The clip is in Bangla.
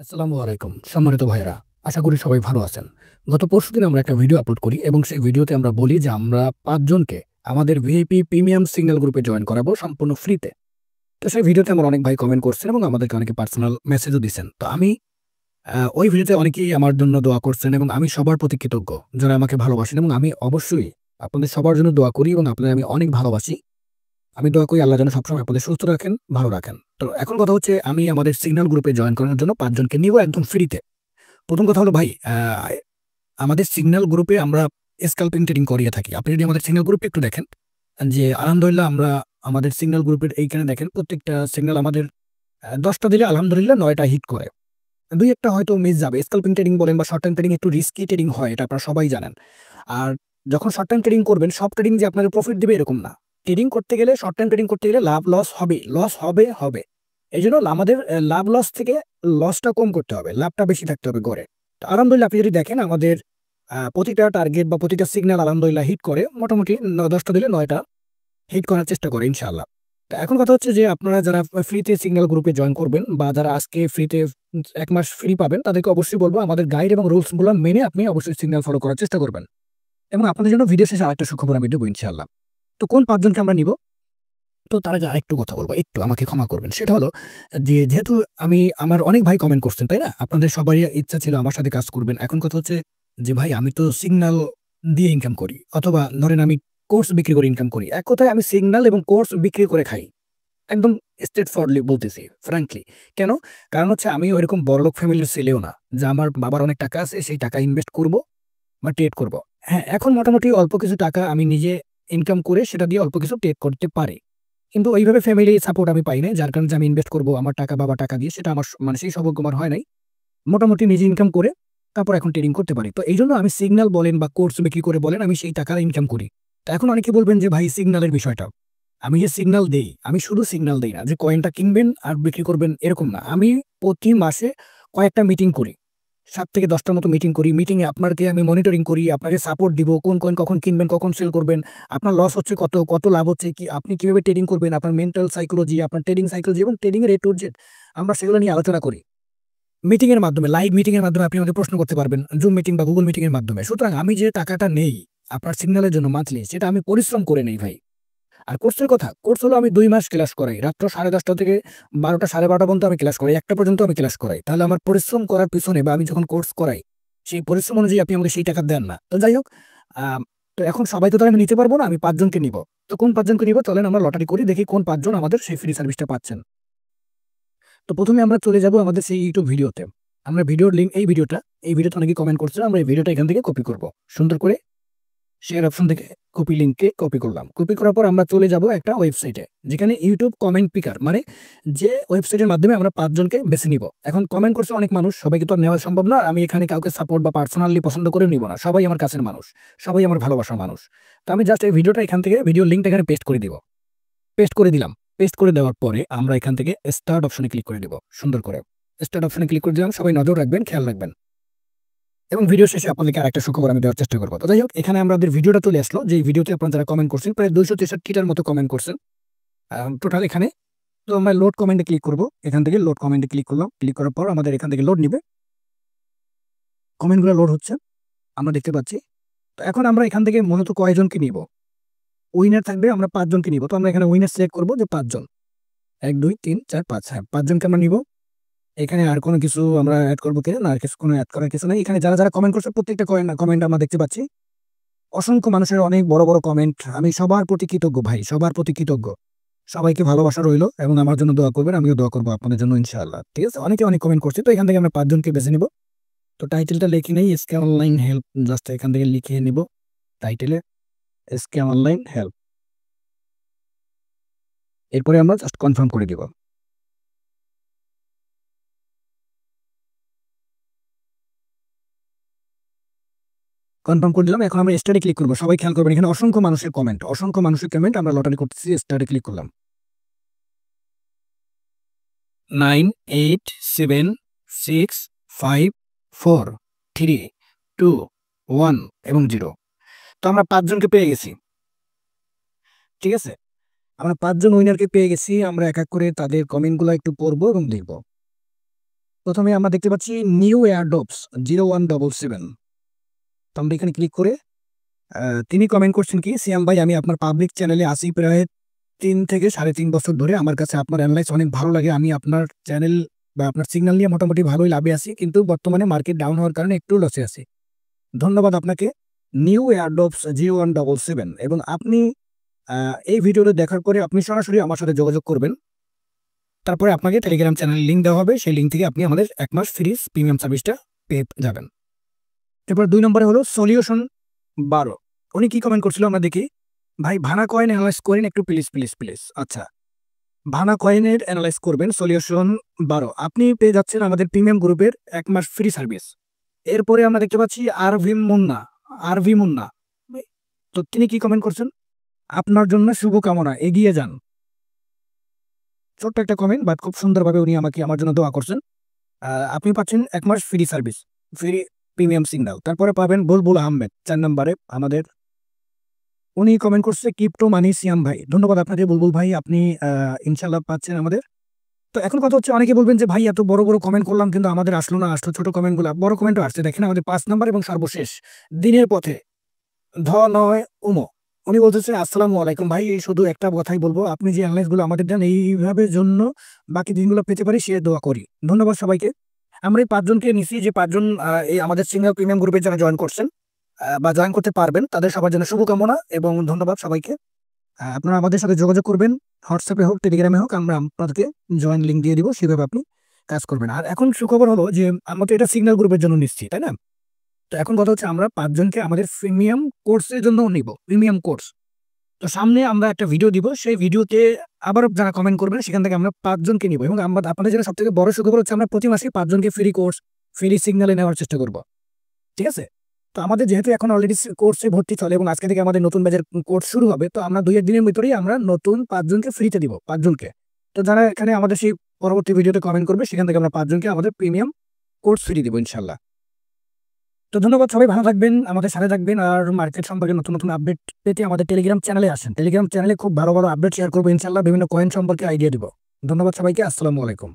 আসসালামু আলাইকুম সম্মানিত ভাইয়েরা। আশা করি সবাই ভালো আছেন। গত পরশুদিন আমরা একটা ভিডিও আপলোড করি এবং সেই ভিডিওতে আমরা বলি যে আমরা ৫ জনকে আমাদের ভিআইপি প্রিমিয়াম সিগন্যাল গ্রুপে জয়েন করাবো সম্পূর্ণ ফ্রিতে। তো সেই ভিডিওতে আমার অনেক ভাই কমেন্ট করছেন এবং আমাদেরকে অনেকে পার্সোনাল মেসেজও দিছেন। তো আমি ওই ভিডিওতে অনেকেই আমার জন্য দোয়া করছেন এবং আমি সবার প্রতি কৃতজ্ঞ যারা আমাকে ভালোবাসেন এবং আমি অবশ্যই আপনাদের সবার জন্য দোয়া করি এবং আপনাদের আমি অনেক ভালোবাসি। আমি দোয়া করি আল্লাহ যেন সবসময় আপনাদের সুস্থ রাখেন, ভালো রাখেন। তো এখন কথা হচ্ছে আমি আমাদের সিগন্যাল গ্রুপে জয়েন করানোর জন্য ৫ জনকে নিবো একদম ফ্রিতে। ১ম কথা হলো ভাই, আমাদের সিগন্যাল গ্রুপে আমরা স্ক্যাল্পিং ট্রেডিং করিয়ে থাকি। আপনি যদি আমাদের সিগন্যাল গ্রুপে একটু দেখেন যে আলহামদুলিল্লাহ আমরা আমাদের সিগন্যাল গ্রুপের এইখানে দেখেন প্রত্যেকটা সিগন্যাল আমাদের ১০ টা দিলে আলহামদুলিল্লাহ ৯ টা হিট করে। ২-১ টা হয়তো মিস যাবে। স্ক্যাল্পিং ট্রেডিং বলেন বা শর্ট টার্ম ট্রেডিং একটু রিস্কি ট্রেডিং হয়, এটা আপনারা সবাই জানেন। আর যখন শর্ট টার্ম ট্রেডিং করবেন সব ট্রেডিং যে আপনাদের প্রফিট দিবে এরকম না। ট্রেডিং করতে গেলে শর্ট টার্ম ট্রেডিং করতে গেলে লাভ লস হবে, লস হবে, হবে। এজন্য আমাদের লাভ লস থেকে লসটা কম করতে হবে। লাভটা বেশি থাকতে হবে গড়ে। তো আলহামদুলিল্লাহ আপনি যদি দেখেন আমাদের প্রতিটা টার্গেট বা প্রতিটা সিগন্যাল আলহামদুলিল্লাহ হিট করে মোটামুটি ১০ টা দিলে ৯ টা হিট করার চেষ্টা করে ইনশাআল্লাহ। তো এখন কথা হচ্ছে যে আপনারা যারা ফ্রিতে সিগন্যাল গ্রুপে জয়েন করবেন বা যারা আজকে ফ্রিতে ১ মাস ফ্রি পাবেন তাদেরকে অবশ্যই বলব আমাদের গাইড এবং রুলস গুলো মেনে আপনি অবশ্যই সিগন্যাল ফলো করার চেষ্টা করবেন। এবং আপনাদের জন্য ভিডিও শেষে আরেকটা সুখবর আমি দেব ইনশাআল্লাহ। তো কোন ৫ জনকে আমরা নিব? তো তার আগে আরেকটু কথা বলব। একটু আমাকে ক্ষমা করবেন। সেটা হলো যে যেহেতু আমার অনেক ভাই কমেন্ট করছেন, তাই না? আপনাদের সবারই ইচ্ছা ছিল আমার সাথে কাজ করবেন। এখন কথা হচ্ছে যে ভাই আমি তো সিগন্যাল দিয়ে ইনকাম করি অথবা ধরেন আমি কোর্স বিক্রি করে ইনকাম করি। এক কথায় আমি সিগন্যাল এবং কোর্স বিক্রি করে খাই। একদম স্ট্রেইট ফরওয়ার্ডলি বলতেছি, ফ্র্যাঙ্কলি। কেন? কারণ হচ্ছে আমি ওইরকম বড়লোক ফ্যামিলির ছেলেও না যে আমার বাবার অনেক টাকা আছে সেই টাকা ইনভেস্ট করব বা ট্রেড করব। হ্যাঁ, এখন মোটামুটি অল্প কিছু টাকা আমি নিজে ইনকাম করে সেটা দিয়ে অল্প কিছু ট্রেড করতে পারি। কিন্তু ওইভাবে ফ্যামিলি সাপোর্ট আমি পাই নাই। যার কারণে যে আমি ইনভেস্ট করব আমার টাকা, বাবার টাকা দিয়ে সেটা আমার মানে সেই সৌভাগ্য আমার হয় নাই। মোটামুটি নিজে ইনকাম করে তারপর এখন ট্রেডিং করতে পারি। তো এইজন্য আমি সিগন্যাল বলেন বা কোর্স বিক্রি করে বলেন আমি সেই টাকা ইনকাম করি। তো এখন অনেকে বলবেন যে ভাই সিগন্যালের বিষয়টা। আমি যে সিগন্যাল দেই, আমি শুধু সিগন্যাল দেই না যে কয়েনটা কিনবেন আর বিক্রি করবেন এরকম না। আমি প্রতি মাসে কয়েকটা মিটিং করি। ৭ থেকে ১০ টার মতো মিটিং করি। মিটিংয়ে আপনাকে আমি মনিটরিং করি, আপনাকে সাপোর্ট দিব। কোন কয়েন কখন কিনবেন, কখন সেল করবেন, আপনার লস হচ্ছে কত, কত লাভ হচ্ছে, কি আপনি কিভাবে ট্রেডিং করবেন, আপনার মেন্টাল সাইকোলজি, আপনার ট্রেডিং সাইকোলজি এবং ট্রেডিং এর A to Z আমরা সেগুলো নিয়ে আলোচনা করি। মিটিং এর মাধ্যমে, লাইভ মিটিং এর মাধ্যমে আপনি আমাকে প্রশ্ন করতে পারবেন। জুম মিটিং বা গুগল মিটিং এর মাধ্যমে। সুতরাং আমি যে টাকাটা নেই আপনার সিগন্যালের জন্য মান্থলি সেটা আমি পরিশ্রম করে নেই ভাই। আর কোর্সের কথা, কোর্স হলো আমি ২ মাস ক্লাস করাই। রাত্র ১০:৩০ থেকে ১২টা ১২:৩০ পর্যন্ত আমি ক্লাস করাই। ১টা পর্যন্ত আমি ক্লাস করাই। তাহলে আমার পরিশ্রম করার পিছনে বা আমি যখন কোর্স করাই, সেই পরিশ্রম অনুযায়ী আপনি আমাকে সেই টাকা দেন না। তো যাই হোক, তো এখন সবাই তো তার আমি নিতে পারব না। আমি ৫ জনকে নিব। তো কোন ৫ জনকে নিব? চলেন আমরা লটারি করি। দেখি কোন ৫ জন আমাদের সেই ফ্রি সার্ভিসটা পাচ্ছেন। তো ১ম এ আমরা চলে যাব আমাদের সেই YouTube ভিডিওতে। আমরা ভিডিওর লিঙ্ক এই ভিডিওতে অনেকেই কমেন্ট করছে। আমরা এই ভিডিওটা এখান থেকে কপি করব। সুন্দর করে শেয়ার অপশন থেকে কপি লিংকে কপি করলাম। কপি করার পর আমরা চলে যাব একটা ওয়েবসাইটে। যেখানে YouTube কমেন্ট পিকার মানে যে ওয়েবসাইটের মাধ্যমে আমরা ৫ জনকে বেছে নিব। এখন কমেন্ট করছে অনেক মানুষ, সবাইকে তো আর নেওয়া সম্ভব না। আমি এখানে কাউকে সাপোর্ট বা পার্সোনালি পছন্দ করে নিব না। সবাই আমার কাছের মানুষ। সবাই আমার ভালোবাসার মানুষ। তো আমি জাস্ট এই ভিডিওটা এখান থেকে ভিডিওর লিঙ্কটা এখানে পেস্ট করে দিব। পেস্ট করে দিলাম। পেস্ট করে দেওয়ার পরে আমরা এখান থেকে স্টার্ট অপশনে ক্লিক করে দিব। সুন্দর করে। স্টার্ট অপশনে ক্লিক করে দিলাম। সবাই নজর রাখবেন, খেয়াল রাখবেন। এবং ভিডিও শেষে আপনাদেরকে আরেকটা সুখবর আমি দেওয়ার চেষ্টা করব। তো যাই হোক, এখানে আমাদের ভিডিওটা চলে আসলো। যে ভিডিওতে আপনারা যারা কমেন্ট করছেন প্রায় ২৬৩ টার মতো কমেন্ট করছেন। টোটাল এখানে। তো আমরা লোড কমেন্টে ক্লিক করব। এখান থেকে লোড কমেন্টে ক্লিক করলাম। ক্লিক করার পর আমাদের এখান থেকে লোড নিবে। কমেন্টগুলো লোড হচ্ছে। আমরা দেখতে পাচ্ছি। তো এখন আমরা এখান থেকে মূলত কয়জনকে নিব? উইনার থাকবে আমরা ৫ জনকে নিব। তো আমরা এখানে উইনার সিলেক্ট করব যে ৫ জন। ১, ২, ৩, ৪, ৫ হ্যাঁ, ৫ জনকে আমরা নিব। এখানে আর কোনো কিছু আমরা এড করব কিনা? না, আর কিছু কোনো এড করার কিছু নাই। এখানে যারা কমেন্ট করছে প্রত্যেকটা কমেন্ট আমরা দেখতে পাচ্ছি। অসংখ্য মানুষের অনেক বড়, বড় কমেন্ট। আমি সবার প্রতি কৃতজ্ঞ ভাই, সবার প্রতি কৃতজ্ঞ। সবাইকে ভালোবাসা রইলো এবং আমার জন্য দোয়া করবেন। আমিও দোয়া করব আপনাদের জন্য ইনশাআল্লাহ। ঠিক আছে? অনেকে অনেক কমেন্ট করছে। তো এখান থেকে আমরা ৫ জনকে বেছে নিব। তো টাইটেলটা লিখে নেই এসকে অনলাইন হেল্প। জাস্ট এখান থেকে লিখে নিব টাইটেলে এসকে অনলাইন হেল্প। এরপরে আমরা জাস্ট কনফার্ম করে দিব। কনফার্ম করে দিলাম। এখন আমরা স্টার্টে ক্লিক করব। সবাই খেয়াল করবেন এখানে অসংখ্য মানুষের কমেন্ট, অসংখ্য মানুষের কমেন্ট। আমরা লটারি করতেছি। স্টার্টে ক্লিক করলাম। 9, 8, 7, 6, 5, 4, 3, 2, 1 এবং 0। তো আমরা ৫ জনকে পেয়ে গেছি। ঠিক আছে? আমরা ৫ জন উইনারকে পেয়ে গেছি। আমরা এক, এক করে তাদের কমেন্টগুলা একটু পড়বো এবং দেখব। প্রথমে আমরা দেখতে পাচ্ছি নিউ এয়ারড্রপস 0177। তো আমরা এখানে ক্লিক করে তিনি কমেন্ট করছেন কি, সিয়াম ভাই আমি আপনার পাবলিক চ্যানেলে আসি প্রায় 3 থেকে 3.5 বছর ধরে। আমার কাছে আপনার অ্যানালাইজ অনেক ভালো লাগে। আমি আপনার চ্যানেল বা আপনার সিগন্যাল নিয়ে মোটামুটি ভালোই লাভে আছি, কিন্তু বর্তমানে মার্কেট ডাউন হওয়ার কারণে একটু লসে আছি। ধন্যবাদ আপনাকে নিউ এয়ারড্রপস 0177। এবং আপনি এই ভিডিওটা দেখার পরে আপনি সরাসরি আমার সাথে যোগাযোগ করবেন। তারপরে আপনাকে টেলিগ্রাম চ্যানেলের লিঙ্ক দেওয়া হবে, সেই লিঙ্ক থেকে আপনি আমাদের 1 মাস ফ্রি প্রিমিয়াম সার্ভিসটা পেয়ে যাবেন। এরপর 2 নম্বরে হলো সলিউশন 12। উনি কি কমেন্ট করছিল আমরা দেখি। ভাই ভানা কয়েন অ্যানালাইজ করেন একটু প্লিজ প্লিজ প্লিজ। আচ্ছা, ভানা কয়েনের অ্যানালাইজ করবেন সলিউশন 12। আপনি পেয়ে যাচ্ছেন আমাদের প্রিমিয়াম গ্রুপের 1 মাস ফ্রি সার্ভিস। এরপরে আমরা দেখতে পাচ্ছি আরভি মুন্না। তো তিনি কি কমেন্ট করছেন, আপনার জন্য শুভকামনা, এগিয়ে যান। ছোট্ট একটা কমেন্ট, বাট খুব সুন্দরভাবে উনি আমার জন্য দোয়া করছেন। আপনি পাচ্ছেন 1 মাস free service, free premium signal. তারপরে পাবেন বুলবুল আহমেদ 4 নম্বরে আমাদের। উনি কমেন্ট করছে ক্রিপ্টো মানি সিয়াম ভাই। ধন্যবাদ আপনাকে বুলবুল ভাই, আপনি ইনশাল্লাহ পাচ্ছেন আমাদের। তো এখন কথা হচ্ছে, অনেকে বলবেন যে ভাই এত বড় বড় কমেন্ট করলাম কিন্তু আমাদের আসলো না, আসলো ছোট কমেন্টগুলো। বড় কমেন্টও আসছে, দেখেন আমাদের 5 নম্বর এবং সর্বশেষ দিনের পথে নয় উমো। উনি বলতেছে আসসালামু আলাইকুম ভাই, শুধু একটা কথাই বলবো, আপনি যে অ্যানালাইসগুলো আমাদের দেন এইভাবে জন্য বাকি দিনগুলো পেতে পারি সে দোয়া করি। ধন্যবাদ সবাইকে। আমরা এই 5 জনকে নিচ্ছি, যে 5 জন এই আমাদের সিঙ্গেল প্রিমিয়াম গ্রুপে যারা জয়েন করছেন বা জয়েন করতে পারবেন, তাদের সবার জন্য শুভকামনা এবং ধন্যবাদ সবাইকে। আপনারা আমাদের সাথে যোগাযোগ করবেন, হোয়াটসঅ্যাপে হোক টেলিগ্রামে হোক, আমরা আপনাদেরকে জয়েন লিঙ্ক দিয়ে দিব, সেভাবে আপনি কাজ করবেন। আর এখন সুখবর হলো যে আমরা তো এটা সিগন্যাল গ্রুপের জন্য নিচ্ছি, তাই না? তো এখন কথা হচ্ছে আমরা 5 জনকে আমাদের প্রিমিয়াম কোর্সের জন্য নিব, প্রিমিয়াম কোর্স। তো সামনে আমরা একটা ভিডিও দিব, সেই ভিডিওতে আবারও যারা কমেন্ট করবেন সেখান থেকে আমরা 5 জনকে নিব। এবং আমরা আপনাদের জন্য সবথেকে বড় সুখবর হচ্ছে আমরা প্রতি মাসে 5 জনকে ফ্রি কোর্স, ফ্রি সিগন্যালে নেওয়ার চেষ্টা করব। ঠিক আছে? তো আমাদের যেহেতু এখন অলরেডি কোর্সে ভর্তি চলে এবং আজকে থেকে আমাদের নতুন ব্যাচের কোর্স শুরু হবে, তো আমরা 2-1 দিনের ভিতরেই আমরা নতুন 5 জনকে ফ্রিতে দিব, 5 জনকে। তো যারা এখানে আমাদের সেই পরবর্তী ভিডিওতে কমেন্ট করবে সেখান থেকে আমরা 5 জনকে আমাদের প্রিমিয়াম কোর্স ফ্রি দিব ইনশাল্লাহ। তো ধন্যবাদ, সবাই ভালো থাকবেন, আমাদের সাথে থাকবেন। আর মার্কেট সম্পর্কে নতুন নতুন আপডেট পেতে আমাদের টেলিগ্রাম চ্যানেলে আসেন। টেলিগ্রাম চ্যানেলে খুব ভালো ভালো আপডেট শেয়ার করবো ইনশাল্লাহ, বিভিন্ন কয়েন সম্পর্কে আইডিয়া দিব। ধন্যবাদ সবাইকে, আসসালামু আলাইকুম।